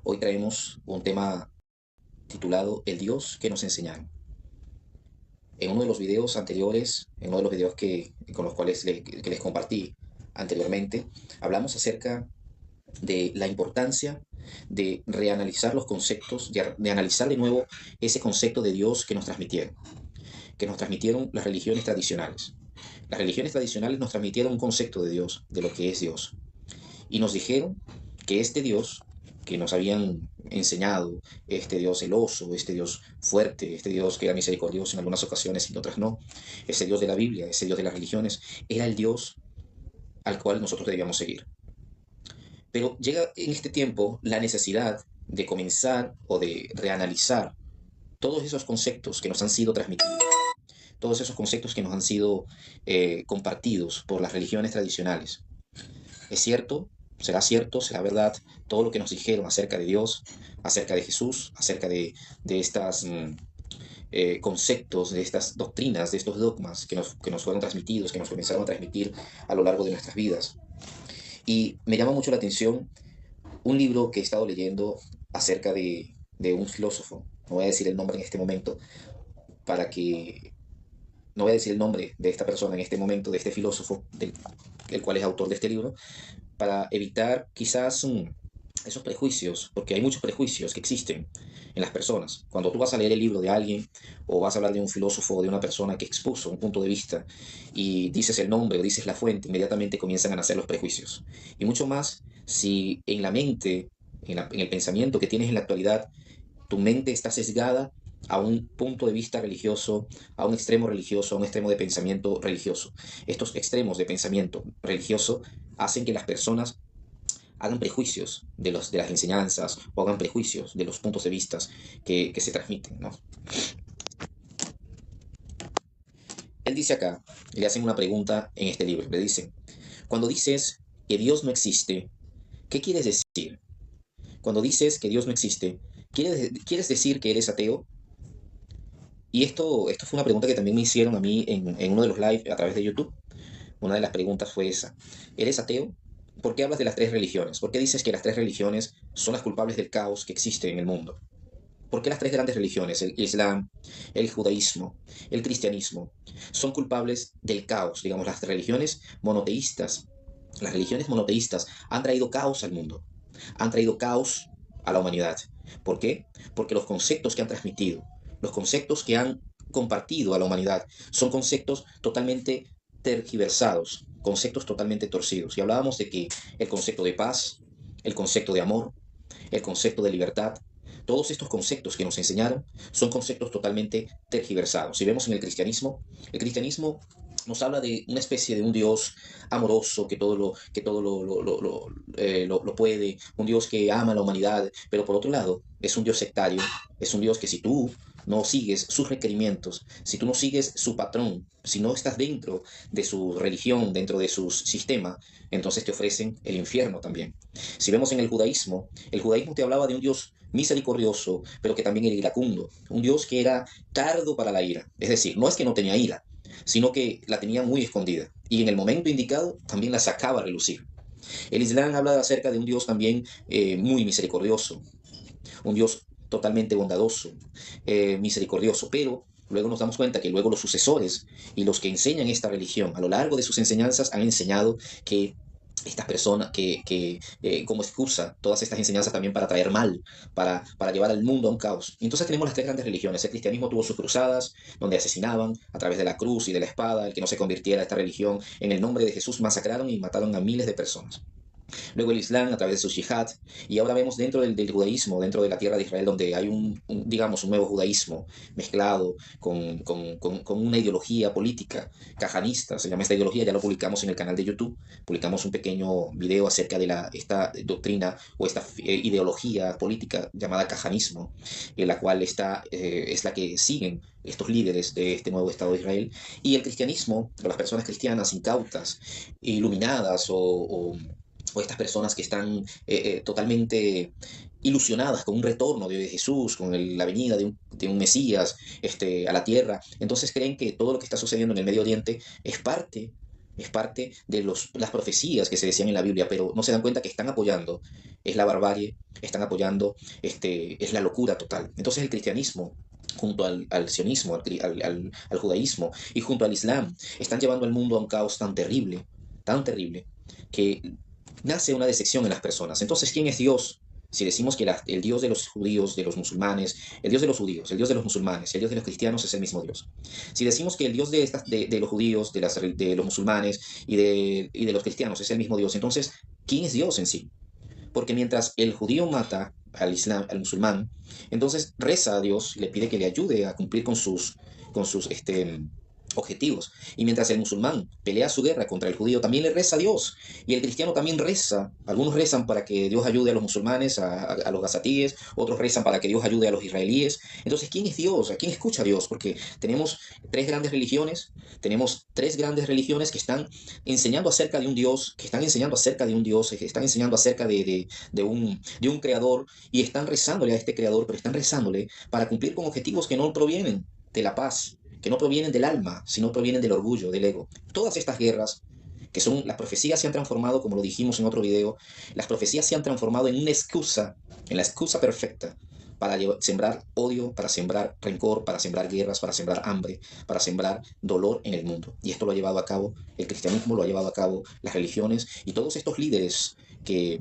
Hoy traemos un tema titulado El Dios que nos enseñaron. En uno de los videos anteriores, en uno de los videos con los cuales que les compartí anteriormente, hablamos acerca de la importancia de reanalizar los conceptos, de analizar de nuevo ese concepto de Dios que nos transmitieron las religiones tradicionales. Las religiones tradicionales nos transmitieron un concepto de Dios, de lo que es Dios. Y nos dijeron que este Dios que nos habían enseñado, este Dios celoso, este Dios fuerte, este Dios que era misericordioso en algunas ocasiones y en otras no, ese Dios de la Biblia, ese Dios de las religiones, era el Dios al cual nosotros debíamos seguir. Pero llega en este tiempo la necesidad de comenzar o de reanalizar todos esos conceptos que nos han sido transmitidos, todos esos conceptos que nos han sido compartidos por las religiones tradicionales. ¿Es cierto, será verdad todo lo que nos dijeron acerca de Dios, acerca de Jesús, acerca de estos conceptos, de estas doctrinas, de estos dogmas que nos fueron transmitidos, que nos comenzaron a transmitir a lo largo de nuestras vidas? Y me llama mucho la atención un libro que he estado leyendo acerca de un filósofo. No voy a decir el nombre en este momento para que... No voy a decir el nombre de esta persona en este momento, de este filósofo, del cual es autor de este libro, para evitar quizás esos prejuicios, porque hay muchos prejuicios que existen en las personas. Cuando tú vas a leer el libro de alguien o vas a hablar de un filósofo o de una persona que expuso un punto de vista y dices el nombre o dices la fuente, inmediatamente comienzan a nacer los prejuicios. Y mucho más si en la mente, en el pensamiento que tienes en la actualidad, tu mente está sesgada a un punto de vista religioso, a un extremo religioso, a un extremo de pensamiento religioso. Estos extremos de pensamiento religioso hacen que las personas hagan prejuicios de las enseñanzas o hagan prejuicios de los puntos de vista que se transmiten, ¿no? Él dice acá, le hacen una pregunta en este libro, le dicen, cuando dices que Dios no existe, ¿qué quieres decir? Cuando dices que Dios no existe, ¿quieres decir que eres ateo? Y esto fue una pregunta que también me hicieron a mí en uno de los live a través de YouTube. Una de las preguntas fue esa. ¿Eres ateo? ¿Por qué hablas de las tres religiones? ¿Por qué dices que las tres religiones son las culpables del caos que existe en el mundo? ¿Por qué las tres grandes religiones, el Islam, el judaísmo, el cristianismo, son culpables del caos? Digamos, las religiones monoteístas han traído caos al mundo, han traído caos a la humanidad. ¿Por qué? Porque los conceptos que han transmitido, los conceptos que han compartido a la humanidad, son conceptos totalmente tergiversados, conceptos totalmente torcidos. Y hablábamos de que el concepto de paz, el concepto de amor, el concepto de libertad, todos estos conceptos que nos enseñaron son conceptos totalmente tergiversados. Si vemos en el cristianismo nos habla de una especie de un Dios amoroso que todo lo puede, un Dios que ama a la humanidad, pero por otro lado es un Dios sectario, es un Dios que si tú no sigues sus requerimientos, si tú no sigues su patrón, si no estás dentro de su religión, dentro de su sistema, entonces te ofrecen el infierno también. Si vemos en el judaísmo te hablaba de un Dios misericordioso, pero que también era iracundo, un Dios que era tardo para la ira, es decir, no es que no tenía ira, sino que la tenía muy escondida y en el momento indicado también la sacaba a relucir. El Islam habla acerca de un Dios también muy misericordioso, un Dios totalmente bondadoso, misericordioso, pero luego nos damos cuenta que luego los sucesores y los que enseñan esta religión a lo largo de sus enseñanzas han enseñado que estas personas como excusa todas estas enseñanzas también para traer mal, para llevar al mundo a un caos. Entonces tenemos las tres grandes religiones. El cristianismo tuvo sus cruzadas, donde asesinaban a través de la cruz y de la espada, el que no se convirtiera a esta religión, en el nombre de Jesús masacraron y mataron a miles de personas. Luego el Islam a través de su yihad, y ahora vemos dentro del judaísmo, dentro de la tierra de Israel, donde hay digamos, un nuevo judaísmo mezclado con una ideología política cajanista, se llama esta ideología, ya lo publicamos en el canal de YouTube, publicamos un pequeño video acerca de esta doctrina o esta ideología política llamada cajanismo, en la cual es la que siguen estos líderes de este nuevo Estado de Israel, y el cristianismo, o las personas cristianas incautas, iluminadas o estas personas que están totalmente ilusionadas con un retorno de Jesús, con la venida de un Mesías a la tierra. Entonces creen que todo lo que está sucediendo en el Medio Oriente es parte es parte de las profecías que se decían en la Biblia, pero no se dan cuenta que están apoyando, es la barbarie, están apoyando, es la locura total. Entonces el cristianismo, junto al sionismo, al judaísmo y junto al islam, están llevando al mundo a un caos tan terrible, que nace una decepción en las personas. Entonces, ¿quién es Dios? Si decimos que el Dios de los judíos, de los musulmanes, el Dios de los judíos, el Dios de los musulmanes, el Dios de los cristianos es el mismo Dios. Si decimos que el Dios de los judíos, de los musulmanes y de los cristianos es el mismo Dios, entonces, ¿quién es Dios en sí? Porque mientras el judío mata al islam, al musulmán, entonces reza a Dios y le pide que le ayude a cumplir con sus objetivos. Y mientras el musulmán pelea su guerra contra el judío, también le reza a Dios. Y el cristiano también reza. Algunos rezan para que Dios ayude a los musulmanes, a los gazatíes, otros rezan para que Dios ayude a los israelíes. Entonces, ¿quién es Dios? ¿A quién escucha a Dios? Porque tenemos tres grandes religiones que están enseñando acerca de un Dios, que están enseñando acerca de un Dios, que están enseñando acerca de un creador y están rezándole a este creador, pero están rezándole para cumplir con objetivos que no provienen de la paz, que no provienen del alma, sino provienen del orgullo, del ego. Todas estas guerras, que son las profecías, se han transformado, como lo dijimos en otro video, las profecías se han transformado en una excusa, en la excusa perfecta para sembrar odio, para sembrar rencor, para sembrar guerras, para sembrar hambre, para sembrar dolor en el mundo. Y esto lo ha llevado a cabo el cristianismo, lo ha llevado a cabo las religiones y todos estos líderes que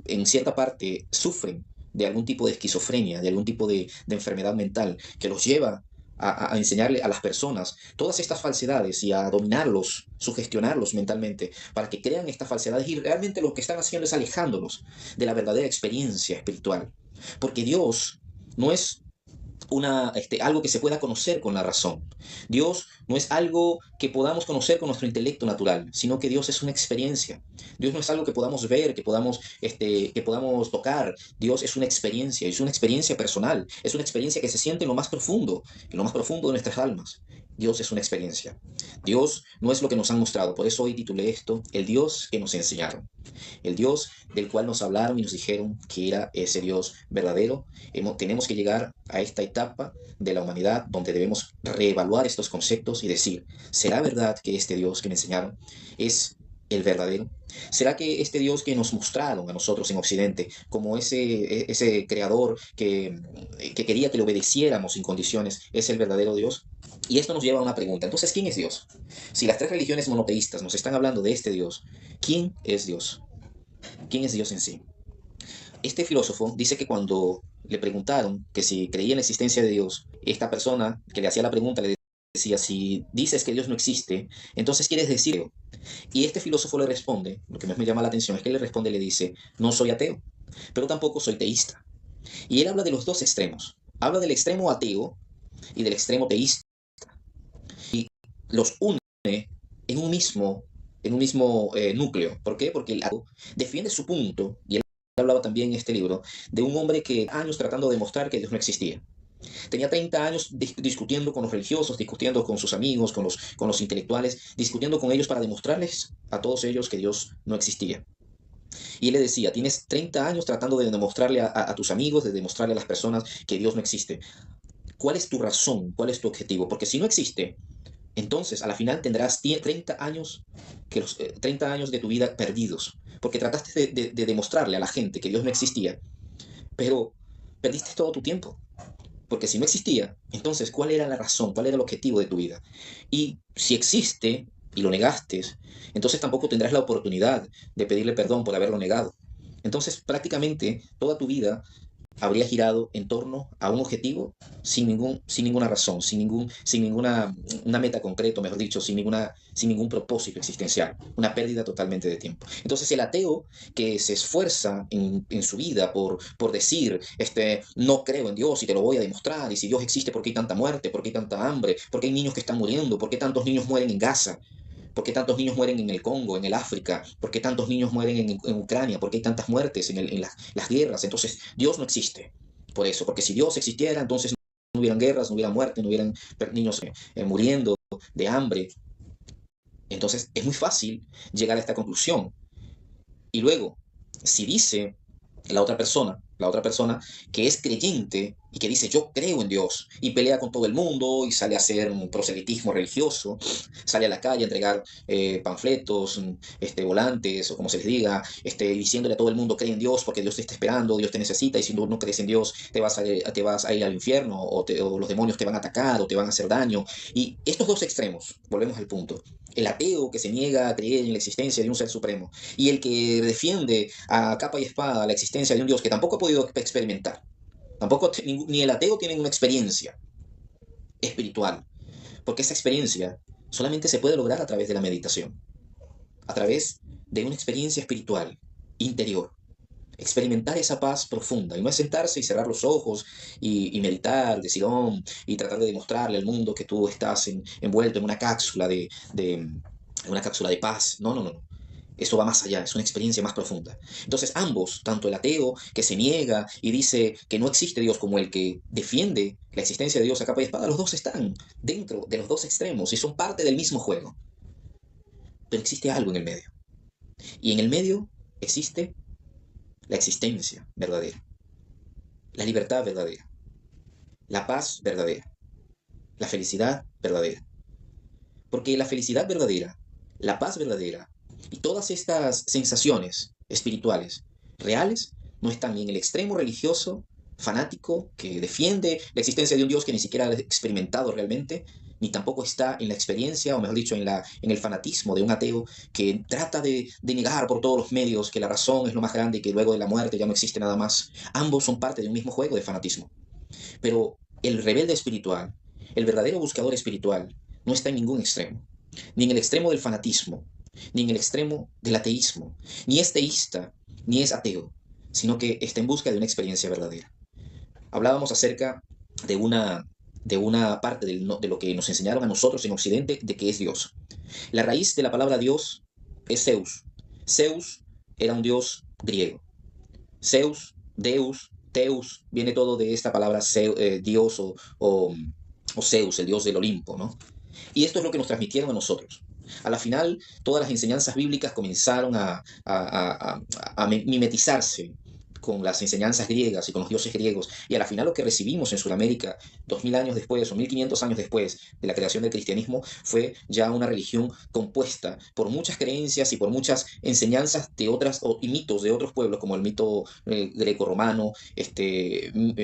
en cierta parte sufren de algún tipo de esquizofrenia, de algún tipo de enfermedad mental que los lleva a enseñarle a las personas todas estas falsedades y a dominarlos, sugestionarlos mentalmente para que crean estas falsedades y realmente lo que están haciendo es alejándolos de la verdadera experiencia espiritual. Porque Dios no es algo que se pueda conocer con la razón. Dios no es algo que podamos conocer con nuestro intelecto natural, sino que Dios es una experiencia. Dios no es algo que podamos ver, que podamos tocar. Dios es una experiencia personal, es una experiencia que se siente en lo más profundo de nuestras almas. Dios es una experiencia. Dios no es lo que nos han mostrado. Por eso hoy titulé esto, El Dios que nos enseñaron. El Dios del cual nos hablaron y nos dijeron que era ese Dios verdadero. Tenemos que llegar a esta etapa de la humanidad donde debemos reevaluar estos conceptos y decir, ¿será verdad que este Dios que me enseñaron es el verdadero? ¿Será que este Dios que nos mostraron a nosotros en Occidente como ese creador que quería que le obedeciéramos sin condiciones es el verdadero Dios? Y esto nos lleva a una pregunta. Entonces, ¿quién es Dios? Si las tres religiones monoteístas nos están hablando de este Dios, ¿quién es Dios? ¿Quién es Dios en sí? Este filósofo dice que cuando le preguntaron que si creía en la existencia de Dios, esta persona que le hacía la pregunta le decía, si dices que Dios no existe, entonces quieres decir. Y este filósofo le responde, lo que más me llama la atención es que le responde y le dice, no soy ateo, pero tampoco soy teísta. Y él habla de los dos extremos. Habla del extremo ateo y del extremo teísta. Los une en un mismo núcleo. ¿Por qué? Porque el ateo defiende su punto, y él hablaba también en este libro, de un hombre que años tratando de demostrar que Dios no existía. Tenía 30 años discutiendo con los religiosos, discutiendo con sus amigos, con los intelectuales, discutiendo con ellos para demostrarles a todos ellos que Dios no existía. Y él le decía, tienes 30 años tratando de demostrarle a tus amigos, de demostrarle a las personas que Dios no existe. ¿Cuál es tu razón? ¿Cuál es tu objetivo? Porque si no existe, entonces a la final tendrás 30 años, 30 años de tu vida perdidos, porque trataste de demostrarle a la gente que Dios no existía, pero perdiste todo tu tiempo. Porque si no existía, entonces, ¿cuál era la razón? ¿Cuál era el objetivo de tu vida? Y si existe y lo negaste, entonces tampoco tendrás la oportunidad de pedirle perdón por haberlo negado. Entonces, prácticamente toda tu vida habría girado en torno a un objetivo sin ninguna razón, sin ninguna una meta concreta, mejor dicho, sin ningún propósito existencial, una pérdida totalmente de tiempo. Entonces el ateo que se esfuerza en su vida por decir, no creo en Dios y te lo voy a demostrar, y si Dios existe, ¿por qué hay tanta muerte? ¿Por qué hay tanta hambre? ¿Por qué hay niños que están muriendo? ¿Por qué tantos niños mueren en Gaza? ¿Por qué tantos niños mueren en el Congo, en el África? ¿Por qué tantos niños mueren en Ucrania? ¿Por qué hay tantas muertes en las guerras? Entonces, Dios no existe. Por eso, porque si Dios existiera, entonces no hubieran guerras, no hubiera muerte, no hubieran niños muriendo de hambre. Entonces, es muy fácil llegar a esta conclusión. Y luego, si dice la otra persona la otra persona que es creyente y que dice yo creo en Dios y pelea con todo el mundo y sale a hacer un proselitismo religioso, sale a la calle a entregar panfletos, volantes o como se les diga, diciéndole a todo el mundo cree en Dios porque Dios te está esperando, Dios te necesita y si no crees en Dios te vas a ir al infierno o los demonios te van a atacar o te van a hacer daño. Y estos dos extremos, volvemos al punto, el ateo que se niega a creer en la existencia de un ser supremo y el que defiende a capa y espada la existencia de un Dios que tampoco ha podido experimentar. Tampoco ni el ateo tiene una experiencia espiritual, porque esa experiencia solamente se puede lograr a través de la meditación, a través de una experiencia espiritual interior. Experimentar esa paz profunda y no es sentarse y cerrar los ojos y meditar, decir y tratar de demostrarle al mundo que tú estás envuelto en una cápsula una cápsula de paz. No, no, no. Eso va más allá, es una experiencia más profunda. Entonces ambos, tanto el ateo que se niega y dice que no existe Dios como el que defiende la existencia de Dios a capa y espada, los dos están dentro de los dos extremos y son parte del mismo juego. Pero existe algo en el medio. Y en el medio existe la existencia verdadera, la libertad verdadera, la paz verdadera, la felicidad verdadera. Porque la felicidad verdadera, la paz verdadera y todas estas sensaciones espirituales reales no están ni en el extremo religioso, fanático, que defiende la existencia de un Dios que ni siquiera ha experimentado realmente, ni tampoco está en la experiencia, o mejor dicho, en el fanatismo de un ateo que trata de negar por todos los medios que la razón es lo más grande y que luego de la muerte ya no existe nada más. Ambos son parte de un mismo juego de fanatismo. Pero el rebelde espiritual, el verdadero buscador espiritual, no está en ningún extremo, ni en el extremo del fanatismo, ni en el extremo del ateísmo, ni es teísta, ni es ateo, sino que está en busca de una experiencia verdadera. Hablábamos acerca de de una parte de lo que nos enseñaron a nosotros en Occidente de que es Dios. La raíz de la palabra Dios es Zeus. Zeus era un dios griego. Zeus, Deus, Teus, viene todo de esta palabra Dios o Zeus, el dios del Olimpo, ¿no? Y esto es lo que nos transmitieron a nosotros. A la final, todas las enseñanzas bíblicas comenzaron a mimetizarse con las enseñanzas griegas y con los dioses griegos. Y a la final lo que recibimos en Sudamérica, 2000 años después o 1500 años después de la creación del cristianismo, fue ya una religión compuesta por muchas creencias y por muchas enseñanzas de otras y mitos de otros pueblos, como el mito greco-romano,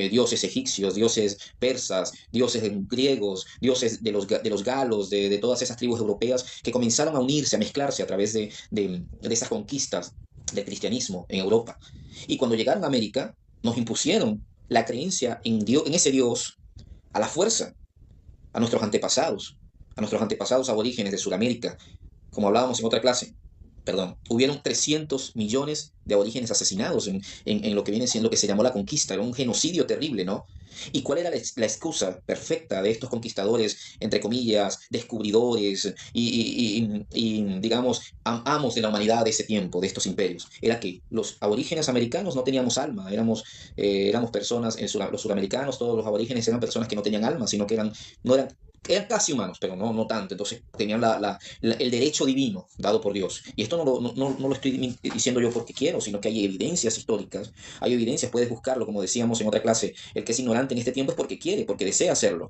dioses egipcios, dioses persas, dioses griegos, dioses de los galos, de todas esas tribus europeas que comenzaron a unirse, a mezclarse a través de esas conquistas del cristianismo en Europa. Y cuando llegaron a América, nos impusieron la creencia en ese Dios a la fuerza, a nuestros antepasados aborígenes de Sudamérica, como hablábamos en otra clase. Perdón, hubieron 300 millones de aborígenes asesinados en lo que viene siendo lo que se llamó la conquista. Era un genocidio terrible, ¿no? ¿Y cuál era la excusa perfecta de estos conquistadores, entre comillas, descubridores digamos, amos de la humanidad de ese tiempo, de estos imperios? Era que los aborígenes americanos no teníamos alma, éramos personas, los sudamericanos, todos los aborígenes eran personas que no tenían alma, sino que no eran casi humanos, pero no tanto. Entonces tenían el derecho divino dado por Dios. Y esto no lo estoy diciendo yo porque quiero, sino que hay evidencias históricas, hay evidencias, puedes buscarlo, como decíamos en otra clase, el que es ignorante en este tiempo es porque quiere, porque desea hacerlo.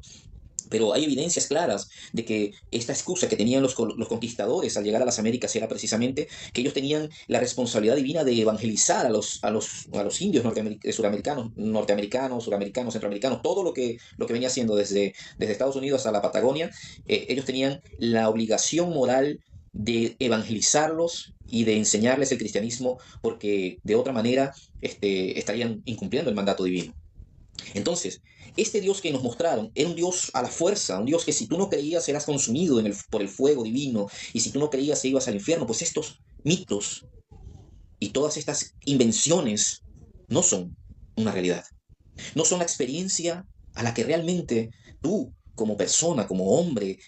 Pero hay evidencias claras de que esta excusa que tenían los conquistadores al llegar a las Américas era precisamente que ellos tenían la responsabilidad divina de evangelizar a los indios norteamericanos, suramericanos, centroamericanos, todo lo que venía haciendo desde Estados Unidos hasta la Patagonia. Ellos tenían la obligación moral de evangelizarlos y de enseñarles el cristianismo, porque de otra manera estarían incumpliendo el mandato divino. Entonces, este Dios que nos mostraron era un Dios a la fuerza, un Dios que si tú no creías eras consumido por el fuego divino, y si tú no creías ibas al infierno. Pues estos mitos y todas estas invenciones no son una realidad, no son la experiencia a la que realmente tú, como persona, como hombre,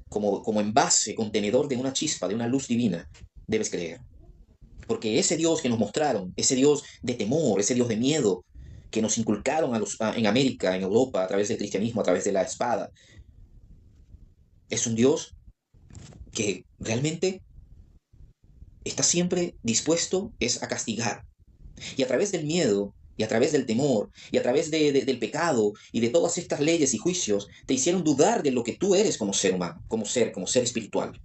como envase, contenedor de una chispa, de una luz divina, debes creer. Porque ese Dios que nos mostraron, ese Dios de temor, ese Dios de miedo, que nos inculcaron en América, en Europa, a través del cristianismo, a través de la espada, es un Dios que realmente está siempre dispuesto es a castigar. Y a través del miedo y a través del temor, y a través del pecado, y de todas estas leyes y juicios, te hicieron dudar de lo que tú eres como ser humano, como ser espiritual.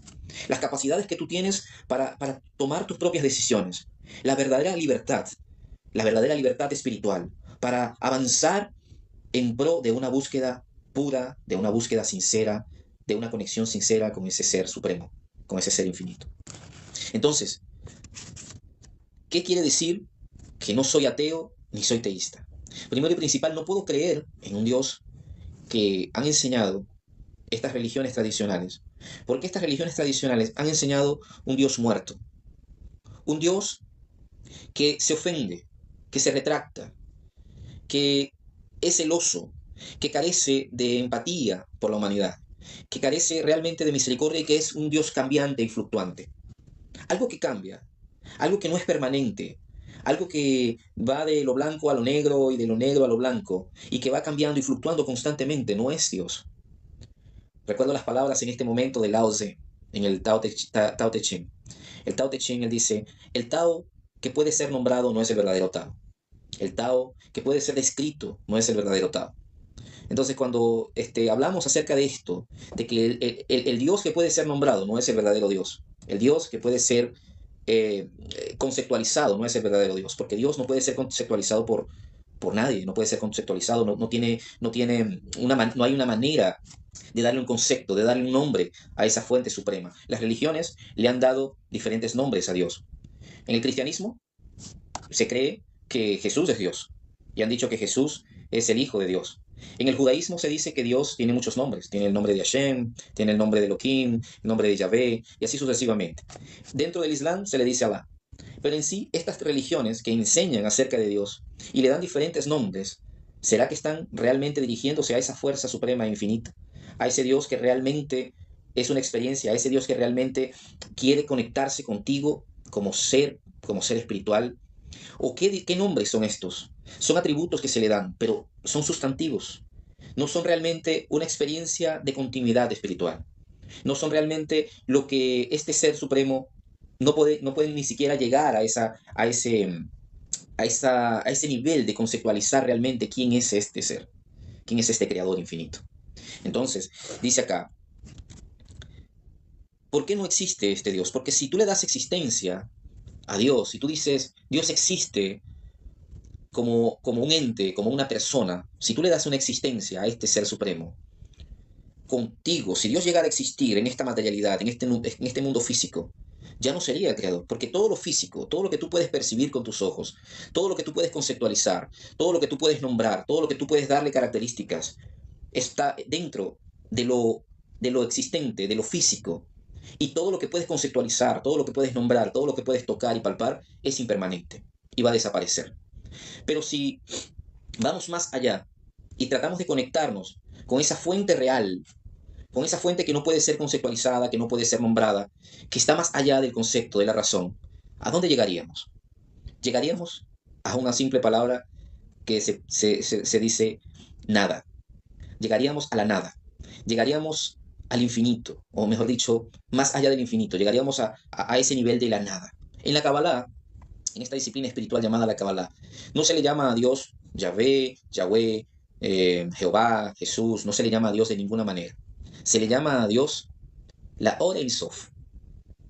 Las capacidades que tú tienes para tomar tus propias decisiones. La la verdadera libertad espiritual, para avanzar en pro de una búsqueda pura, de una búsqueda sincera, de una conexión sincera con ese ser supremo, con ese ser infinito. Entonces, ¿qué quiere decir que no soy ateo ni soy teísta? Primero y principal, no puedo creer en un Dios que han enseñado estas religiones tradicionales, porque estas religiones tradicionales han enseñado un Dios muerto, un Dios que se ofende, que se retracta, que es celoso, que carece de empatía por la humanidad, que carece realmente de misericordia y que es un Dios cambiante y fluctuante. Algo que cambia, algo que no es permanente, algo que va de lo blanco a lo negro y de lo negro a lo blanco y que va cambiando y fluctuando constantemente, no es Dios. Recuerdo las palabras en este momento de Lao Tse en el Tao Te Ching. El Tao Te Ching, él dice, el Tao que puede ser nombrado no es el verdadero Tao. El Tao que puede ser descrito no es el verdadero Tao. Entonces, cuando hablamos acerca de esto, de que el Dios que puede ser nombrado no es el verdadero Dios, el Dios que puede ser conceptualizado no es el verdadero Dios, porque Dios no puede ser conceptualizado por nadie, no puede ser conceptualizado, no hay una manera de darle un concepto, de darle un nombre a esa fuente suprema. Las religiones le han dado diferentes nombres a Dios. En el cristianismo se cree que Jesús es Dios y han dicho que Jesús es el Hijo de Dios. En el judaísmo se dice que Dios tiene muchos nombres. Tiene el nombre de Hashem, tiene el nombre de Elohim, el nombre de Yahvé y así sucesivamente. Dentro del Islam se le dice Alá. Pero en sí, estas religiones que enseñan acerca de Dios y le dan diferentes nombres, ¿será que están realmente dirigiéndose a esa fuerza suprema e infinita? A ese Dios que realmente es una experiencia, a ese Dios que realmente quiere conectarse contigo como ser espiritual. ¿O qué nombres son estos? Son atributos que se le dan, pero son sustantivos. No son realmente una experiencia de continuidad espiritual. No son realmente lo que este ser supremo no puede ni siquiera llegar a ese nivel de conceptualizar realmente quién es este ser, quién es este creador infinito. Entonces, dice acá, ¿por qué no existe este Dios? Porque si tú le das existencia a Dios, si tú dices, Dios existe como un ente, como una persona, si tú le das una existencia a este ser supremo, contigo, si Dios llegara a existir en esta materialidad, en este mundo físico, ya no sería el creador, porque todo lo físico, todo lo que tú puedes percibir con tus ojos, todo lo que tú puedes conceptualizar, todo lo que tú puedes nombrar, todo lo que tú puedes darle características, está dentro de lo existente, de lo físico. Y todo lo que puedes conceptualizar, todo lo que puedes nombrar, todo lo que puedes tocar y palpar es impermanente y va a desaparecer. Pero si vamos más allá y tratamos de conectarnos con esa fuente real, con esa fuente que no puede ser conceptualizada, que no puede ser nombrada, que está más allá del concepto, de la razón, ¿a dónde llegaríamos? Llegaríamos a una simple palabra que se dice nada. Llegaríamos a la nada. Llegaríamos al infinito, o mejor dicho, más allá del infinito. Llegaríamos a ese nivel de la nada. En la Kabbalah, en esta disciplina espiritual llamada la Kabbalah, no se le llama a Dios Yahvé, Yahweh, Jehová, Jesús, no se le llama a Dios de ninguna manera. Se le llama a Dios la Or Ein Sof.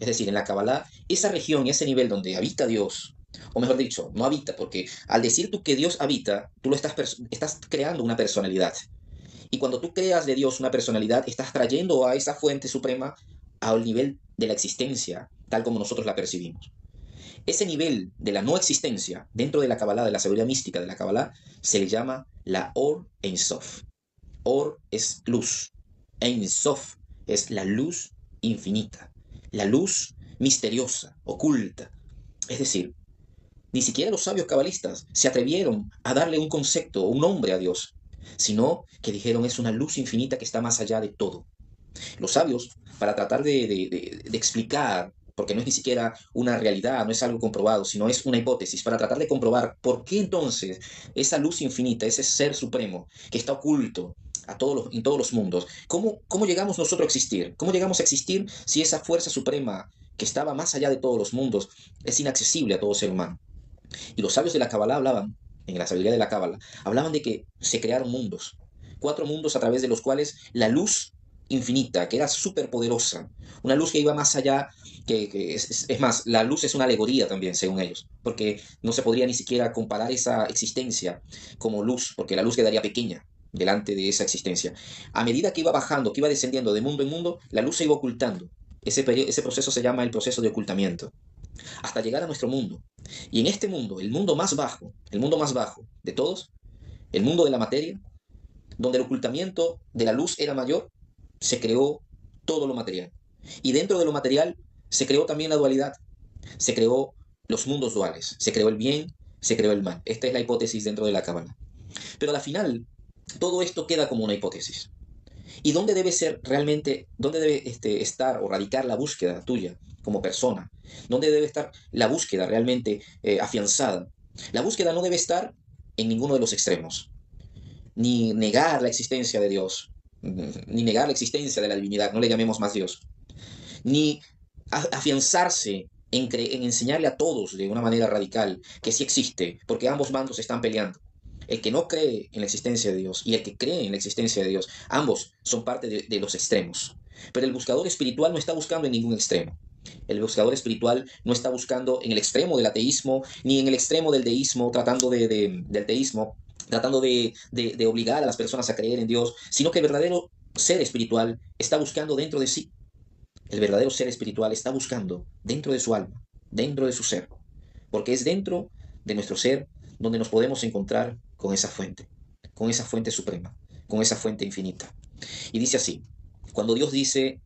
Es decir, en la Kabbalah, esa región, ese nivel donde habita Dios, o mejor dicho, no habita, porque al decir tú que Dios habita, tú estás creando una personalidad. Y cuando tú creas de Dios una personalidad, estás trayendo a esa fuente suprema al nivel de la existencia, tal como nosotros la percibimos. Ese nivel de la no existencia, dentro de la Kabbalah, de la sabiduría mística de la Kabbalah, se le llama la Or Ein Sof. Or es luz. Ein Sof es la luz infinita, la luz misteriosa, oculta. Es decir, ni siquiera los sabios cabalistas se atrevieron a darle un concepto o un nombre a Dios, sino que dijeron es una luz infinita que está más allá de todo. Los sabios, para tratar de explicar, porque no es ni siquiera una realidad, no es algo comprobado, sino es una hipótesis, para tratar de comprobar por qué entonces esa luz infinita, ese ser supremo que está oculto en todos los mundos, ¿cómo llegamos nosotros a existir? ¿Cómo llegamos a existir si esa fuerza suprema que estaba más allá de todos los mundos es inaccesible a todo ser humano? Y los sabios de la Kabbalah hablaban en la sabiduría de la Cábala, hablaban de que se crearon mundos, 4 mundos a través de los cuales la luz infinita, que era súper poderosa, una luz que iba más allá, es más, la luz es una alegoría también, según ellos, porque no se podría ni siquiera comparar esa existencia como luz, porque la luz quedaría pequeña delante de esa existencia. A medida que iba bajando, que iba descendiendo de mundo en mundo, la luz se iba ocultando. Ese proceso se llama el proceso de ocultamiento, hasta llegar a nuestro mundo. Y en este mundo, el mundo más bajo de todos, el mundo de la materia, donde el ocultamiento de la luz era mayor, se creó todo lo material. Y dentro de lo material se creó también la dualidad, se creó los mundos duales, se creó el bien, se creó el mal. Esta es la hipótesis dentro de la Cábala. Pero al final, todo esto queda como una hipótesis. ¿Y dónde debe ser realmente, dónde debe estar o radicar la búsqueda tuya como persona? ¿Dónde debe estar la búsqueda realmente afianzada? La búsqueda no debe estar en ninguno de los extremos, ni negar la existencia de Dios, ni negar la existencia de la divinidad, no le llamemos más Dios, ni afianzarse en enseñarle a todos de una manera radical que sí existe, porque ambos bandos están peleando. El que no cree en la existencia de Dios y el que cree en la existencia de Dios, ambos son parte de los extremos. Pero el buscador espiritual no está buscando en ningún extremo. El buscador espiritual no está buscando en el extremo del ateísmo, ni en el extremo del deísmo, tratando del teísmo, tratando de obligar a las personas a creer en Dios, sino que el verdadero ser espiritual está buscando dentro de sí. El verdadero ser espiritual está buscando dentro de su alma, dentro de su ser, porque es dentro de nuestro ser donde nos podemos encontrar con esa fuente suprema, con esa fuente infinita. Y dice así, cuando Dios dice,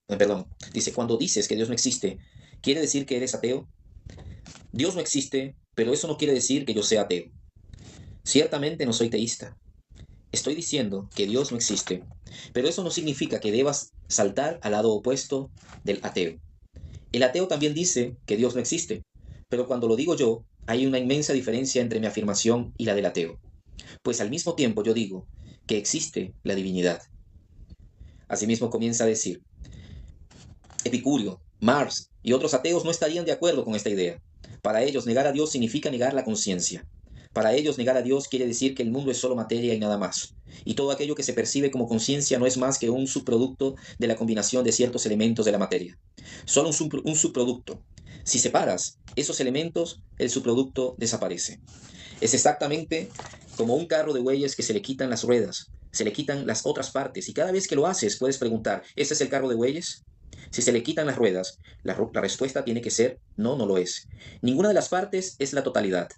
dice, cuando dices que Dios no existe, ¿quiere decir que eres ateo? Dios no existe, pero eso no quiere decir que yo sea ateo. Ciertamente no soy teísta. Estoy diciendo que Dios no existe, pero eso no significa que debas saltar al lado opuesto del ateo. El ateo también dice que Dios no existe, pero cuando lo digo yo, hay una inmensa diferencia entre mi afirmación y la del ateo, pues al mismo tiempo yo digo que existe la divinidad. Asimismo comienza a decir, Epicurio, Marx y otros ateos no estarían de acuerdo con esta idea. Para ellos negar a Dios significa negar la conciencia. Para ellos negar a Dios quiere decir que el mundo es solo materia y nada más. Y todo aquello que se percibe como conciencia no es más que un subproducto de la combinación de ciertos elementos de la materia. Solo un subproducto. Si separas esos elementos, el subproducto desaparece. Es exactamente como un carro de bueyes que se le quitan las ruedas, se le quitan las otras partes, y cada vez que lo haces puedes preguntar, ¿este es el carro de bueyes? Si se le quitan las ruedas, la respuesta tiene que ser, no, no lo es. Ninguna de las partes es la totalidad.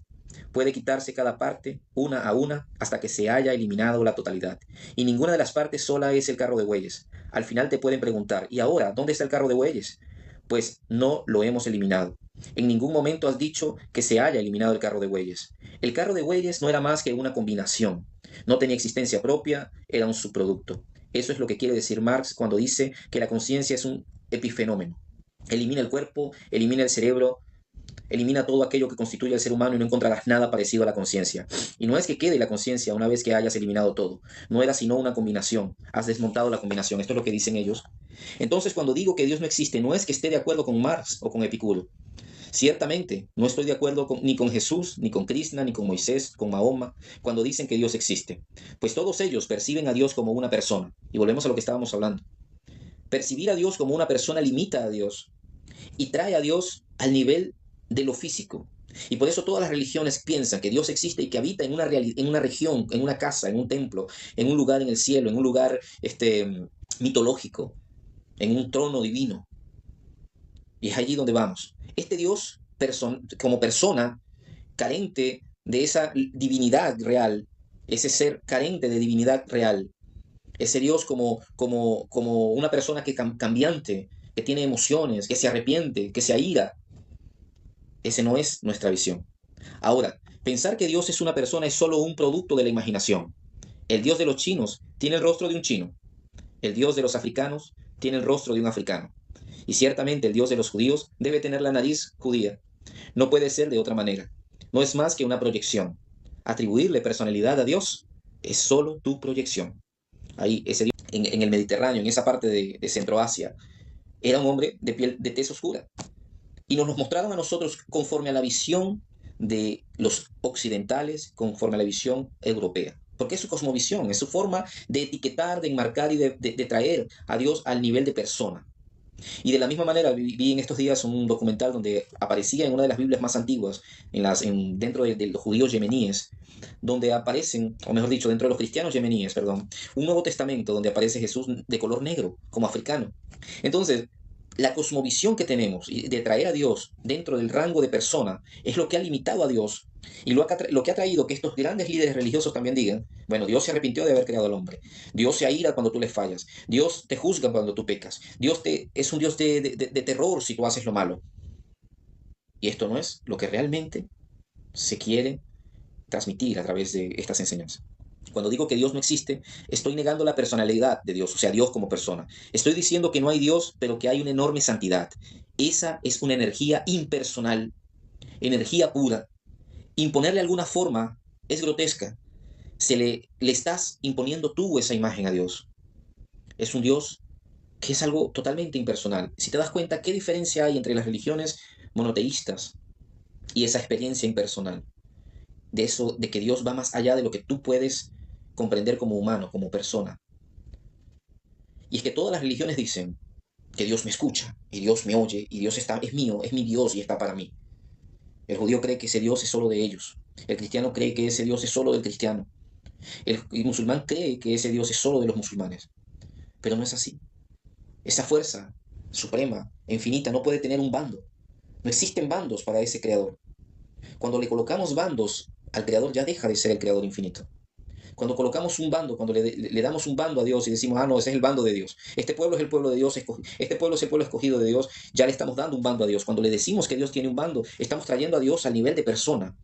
Puede quitarse cada parte, una a una, hasta que se haya eliminado la totalidad. Y ninguna de las partes sola es el carro de bueyes. Al final te pueden preguntar, ¿y ahora dónde está el carro de bueyes? Pues no lo hemos eliminado. En ningún momento has dicho que se haya eliminado el carro de bueyes. El carro de bueyes no era más que una combinación. No tenía existencia propia, era un subproducto. Eso es lo que quiere decir Marx cuando dice que la conciencia es un epifenómeno. Elimina el cuerpo, elimina el cerebro, elimina todo aquello que constituye al ser humano y no encontrarás nada parecido a la conciencia. Y no es que quede la conciencia una vez que hayas eliminado todo. No era sino una combinación. Has desmontado la combinación. Esto es lo que dicen ellos. Entonces, cuando digo que Dios no existe, no es que esté de acuerdo con Marx o con Epicuro. Ciertamente, no estoy de acuerdo ni con Jesús, ni con Krishna, ni con Moisés, con Mahoma, cuando dicen que Dios existe. Pues todos ellos perciben a Dios como una persona. Y volvemos a lo que estábamos hablando. Percibir a Dios como una persona limita a Dios y trae a Dios al nivel de lo físico. Y por eso todas las religiones piensan que Dios existe y que habita en una región, en una casa, en un templo, en un lugar en el cielo, en un lugar mitológico, en un trono divino. Y es allí donde vamos. Este Dios, como persona, carente de esa divinidad real, ese ser carente de divinidad real, ese Dios como una persona que cambiante, que tiene emociones, que se arrepiente, que se aira. Ese no es nuestra visión. Ahora, pensar que Dios es una persona es solo un producto de la imaginación. El Dios de los chinos tiene el rostro de un chino. El Dios de los africanos tiene el rostro de un africano. Y ciertamente el Dios de los judíos debe tener la nariz judía. No puede ser de otra manera. No es más que una proyección. Atribuirle personalidad a Dios es solo tu proyección. Ahí, ese Dios, en el Mediterráneo, en esa parte de Centroasia, era un hombre de piel de tez oscura. Y nos los mostraron a nosotros conforme a la visión de los occidentales conforme a la visión europea. Porque es su cosmovisión, es su forma de etiquetar, de enmarcar y de traer a Dios al nivel de persona. Y de la misma manera vi en estos días un documental donde aparecía en una de las Biblias más antiguas, dentro de los judíos yemeníes, donde aparecen, o mejor dicho, dentro de los cristianos yemeníes, perdón, un Nuevo Testamento donde aparece Jesús de color negro, como africano. Entonces, la cosmovisión que tenemos de traer a Dios dentro del rango de persona es lo que ha limitado a Dios y lo que ha traído que estos grandes líderes religiosos también digan, bueno, Dios se arrepintió de haber creado al hombre, Dios se aira cuando tú le fallas, Dios te juzga cuando tú pecas, es un Dios de terror si tú haces lo malo. Y esto no es lo que realmente se quiere transmitir a través de estas enseñanzas. Cuando digo que Dios no existe, estoy negando la personalidad de Dios, o sea, Dios como persona. Estoy diciendo que no hay Dios, pero que hay una enorme santidad. Esa es una energía impersonal, energía pura. Imponerle alguna forma es grotesca. Le estás imponiendo tú esa imagen a Dios. Es un Dios que es algo totalmente impersonal. Si te das cuenta, ¿qué diferencia hay entre las religiones monoteístas y esa experiencia impersonal? De eso, de que Dios va más allá de lo que tú puedes comprender como humano, como persona. Y es que todas las religiones dicen que Dios me escucha, y Dios me oye, y Dios es mío, es mi Dios y está para mí. El judío cree que ese Dios es solo de ellos. El cristiano cree que ese Dios es solo del cristiano. El musulmán cree que ese Dios es solo de los musulmanes. Pero no es así. Esa fuerza suprema e infinita no puede tener un bando. No existen bandos para ese creador. Cuando le colocamos bandos al creador ya deja de ser el creador infinito. Cuando colocamos un bando, cuando le damos un bando a Dios y decimos, ah, no, ese es el bando de Dios, este pueblo es el pueblo de Dios, este pueblo es el pueblo escogido de Dios, ya le estamos dando un bando a Dios. Cuando le decimos que Dios tiene un bando, estamos trayendo a Dios al nivel de persona.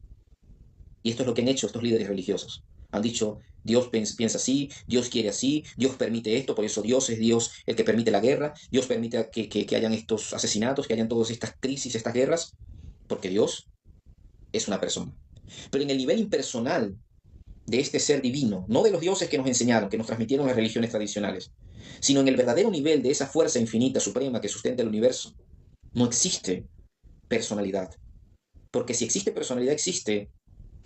Y esto es lo que han hecho estos líderes religiosos. Han dicho, Dios piensa así, Dios quiere así, Dios permite esto, por eso Dios es Dios el que permite la guerra, Dios permite que hayan estos asesinatos, que hayan todas estas crisis, estas guerras, porque Dios es una persona. Pero en el nivel impersonal de este ser divino, no de los dioses que nos enseñaron, que nos transmitieron las religiones tradicionales, sino en el verdadero nivel de esa fuerza infinita, suprema que sustenta el universo, no existe personalidad. Porque si existe personalidad, existe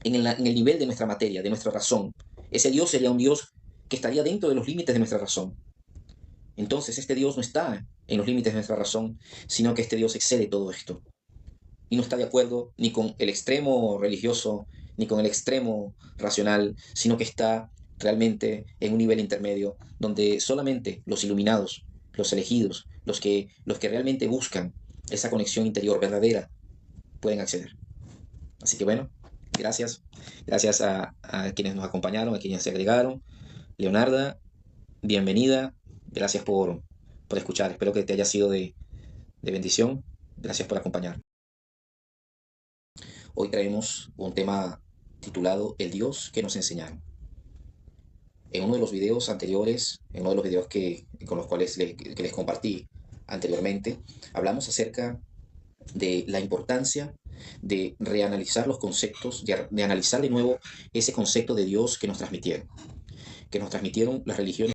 en el nivel de nuestra materia, de nuestra razón. Ese Dios sería un Dios que estaría dentro de los límites de nuestra razón. Entonces este Dios no está en los límites de nuestra razón, sino que este Dios excede todo esto. Y no está de acuerdo ni con el extremo religioso, ni con el extremo racional, sino que está realmente en un nivel intermedio, donde solamente los iluminados, los elegidos, los que realmente buscan esa conexión interior verdadera, pueden acceder. Así que bueno, gracias. Gracias a quienes nos acompañaron, a quienes se agregaron. Leonarda, bienvenida. Gracias por escuchar. Espero que te haya sido de bendición. Gracias por acompañar. Hoy traemos un tema titulado El Dios que nos enseñaron. En uno de los videos anteriores, en uno de los videos con los cuales que les compartí anteriormente, hablamos acerca de la importancia de reanalizar los conceptos, de analizar de nuevo ese concepto de Dios que nos transmitieron las religiones